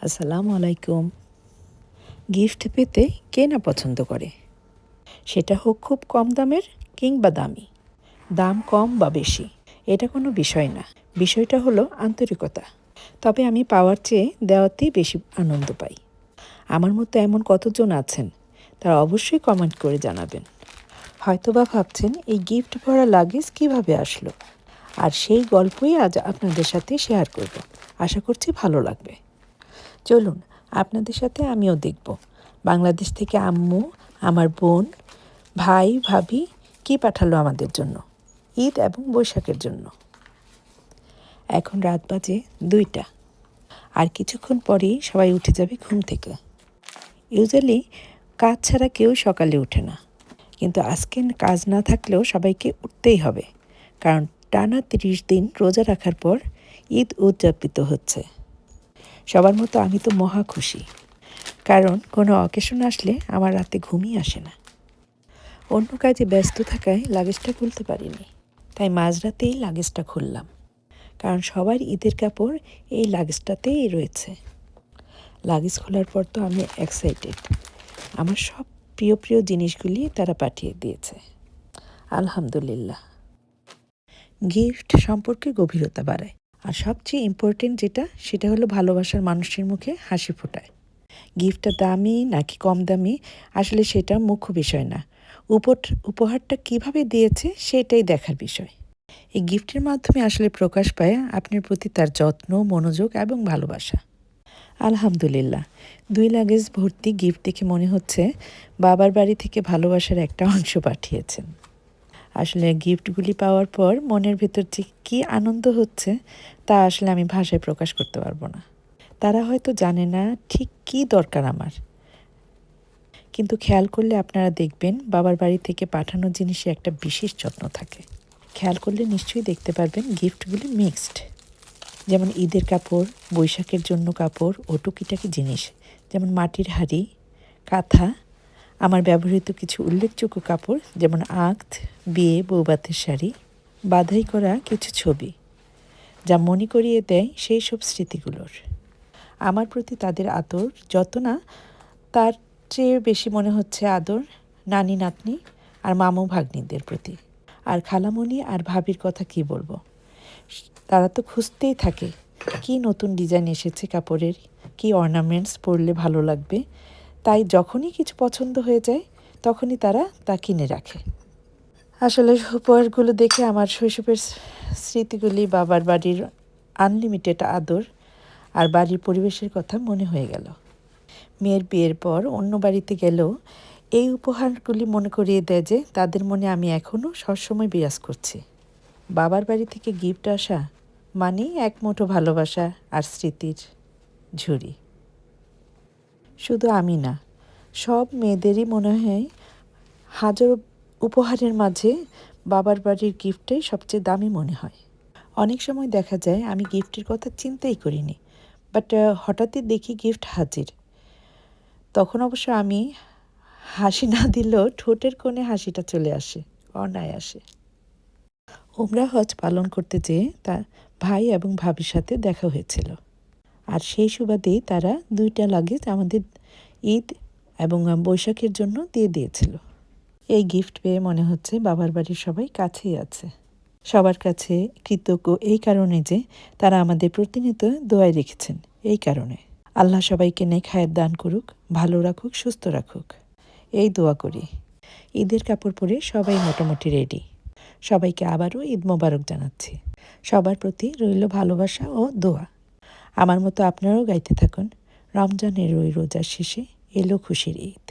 আসসালামু আলাইকুম। গিফট পেতে কে না পছন্দ করে? সেটা হোক খুব কম দামের কিংবা দামি। দাম কম বা বেশি এটা কোনো বিষয় না। বিষয়টা হলো আন্তরিকতা। তবে আমি পাওয়ার চেয়ে দেওয়াতেই বেশি আনন্দ পাই। আমার মতো এমন কতজন আছেন? তারা অবশ্যই কমেন্ট করে জানাবেন। হয়তোবা ভাবছেন এই গিফট ভরা লাগেজ কীভাবে আসলো? আর সেই গল্পই আজ আপনাদের সাথে শেয়ার করব। আশা করছি ভালো লাগবে। চলুন আপনাদের সাথে আমিও দেখব বাংলাদেশ থেকে আম্মু, আমার বোন, ভাই, ভাবি কী পাঠালো আমাদের জন্য ঈদ এবং বৈশাখের জন্য। এখন রাত বাজে 2টা। আর কিছুক্ষণ পরেই সবাই উঠে যাবে ঘুম থেকে। ইউজুয়ালি কাজ ছাড়া কেউ সকালে ওঠে না, কিন্তু আজকে কাজ না থাকলেও সবাইকে উঠতেই হবে, কারণ টানা 30 দিন রোজা রাখার পর ঈদ উদযাপিত হচ্ছে। সবার মতো আমি তো মহা খুশি, কারণ কোনো অকেশন আসলে আমার রাতে ঘুমই আসে না। অন্য কাজে ব্যস্ত থাকায় লাগেজটা খুলতে পারিনি, তাই মাঝরাতেই লাগেজটা খুললাম, কারণ সবার ঈদের কাপড় এই লাগেজটাতেই রয়েছে। লাগেজ খোলার পর তো আমি এক্সাইটেড। আমার সব প্রিয় প্রিয় জিনিসগুলি তারা পাঠিয়ে দিয়েছে, আলহামদুলিল্লাহ। গিফট সম্পর্কে গভীরতা বাড়ায়, আর সবচেয়ে ইম্পর্টেন্ট যেটা, সেটা হলো ভালোবাসার মানুষের মুখে হাসি ফোটায়। গিফটটা দামি নাকি কম দামি আসলে সেটা মুখ্য বিষয় না, উপহারটা কিভাবে দিয়েছে সেটাই দেখার বিষয়। এই গিফটের মাধ্যমে আসলে প্রকাশ পায় আপনার প্রতি তার যত্ন, মনোযোগ এবং ভালোবাসা। আলহামদুলিল্লাহ, 2 লাগেজ ভর্তি গিফট দেখে মনে হচ্ছে বাবার বাড়ি থেকে ভালোবাসার একটা অংশ পাঠিয়েছেন। আসলে গিফটগুলি পাওয়ার পর মনের ভেতর যে কী আনন্দ হচ্ছে তা আসলে আমি ভাষায় প্রকাশ করতে পারবো না। তারা হয়তো জানে না ঠিক কী দরকার আমার, কিন্তু খেয়াল করলে আপনারা দেখবেন বাবার বাড়ি থেকে পাঠানো জিনিসে একটা বিশেষ যত্ন থাকে। খেয়াল করলে নিশ্চয়ই দেখতে পারবেন গিফটগুলি মিক্সড, যেমন ঈদের কাপড়, বৈশাখের জন্য কাপড় ও টুকিটাকি জিনিস, যেমন মাটির হাঁড়ি, কাঁথা, আমার ব্যবহৃত কিছু উল্লেখযোগ্য কাপড় যেমন আঁখ, বিয়ে, বৌভাতের শাড়ি, বাঁধাই করা কিছু ছবি, যা মনে করিয়ে দেয় সেই সব স্মৃতিগুলোর। আমার প্রতি তাদের আদর যত না, তার চেয়ে বেশি মনে হচ্ছে আদর নানি নাতনি আর মামু ভাগ্নিদের প্রতি। আর খালামণি আর ভাবির কথা কি বলবো, তারা তো খুঁজতেই থাকে কি নতুন ডিজাইন এসেছে কাপড়ের, কি অর্নামেন্টস পরলে ভালো লাগবে। তাই যখনই কিছু পছন্দ হয়ে যায় তখনই তারা তা কিনে রাখে। আসলে উপহারগুলো দেখে আমার শৈশবের স্মৃতিগুলি, বাবার বাড়ির আনলিমিটেড আদর আর বাড়ির পরিবেশের কথা মনে হয়ে গেল। মেয়ের বিয়ের পর অন্য বাড়িতে গেলেও এই উপহারগুলি মনে করিয়ে দেয় যে তাদের মনে আমি এখনও সবসময় বিরাজ করছি। বাবার বাড়ি থেকে গিফট আসা মানেই এক মুঠো ভালোবাসা আর স্মৃতির ঝুড়ি। শুধু আমি না, সব মেয়েদেরই মনে হয় হাজারো উপহারের মাঝে বাবার বাড়ির গিফটটাই সবচেয়ে দামি মনে হয়। অনেক সময় দেখা যায় আমি গিফটের কথা চিন্তাই করিনি, বাট হঠাৎই দেখি গিফট হাজির। তখন অবশ্য আমি হাসি না দিলেও ঠোঁটের কোণে হাসিটা চলে আসে অনায়াসে। উমরা হজ পালন করতে যেয়ে তার ভাই এবং ভাবির সাথে দেখা হয়েছিল, আর সেই সুবাদেই তারা 2টা লাগেজ আমাদের ঈদ এবং বৈশাখের জন্য দিয়ে দিয়েছিল। এই গিফট পেয়ে মনে হচ্ছে বাবার বাড়ির সবাই কাছেই আছে। সবার কাছে কৃতজ্ঞ এই কারণে যে তারা আমাদের প্রতিনিয়ত দোয়ায় রেখেছেন। এই কারণে আল্লাহ সবাইকে নেক হায়াত দান করুক, ভালো রাখুক, সুস্থ রাখুক, এই দোয়া করি। ঈদের কাপড় পরে সবাই মোটামুটি রেডি। সবাইকে আবারও ঈদ মোবারক জানাচ্ছি। সবার প্রতি রইল ভালোবাসা ও দোয়া। আমার মতো আপনারাও গাইতে থাকুন, রমজানের ওই রোজার শেষে এলো খুশির ঈদ।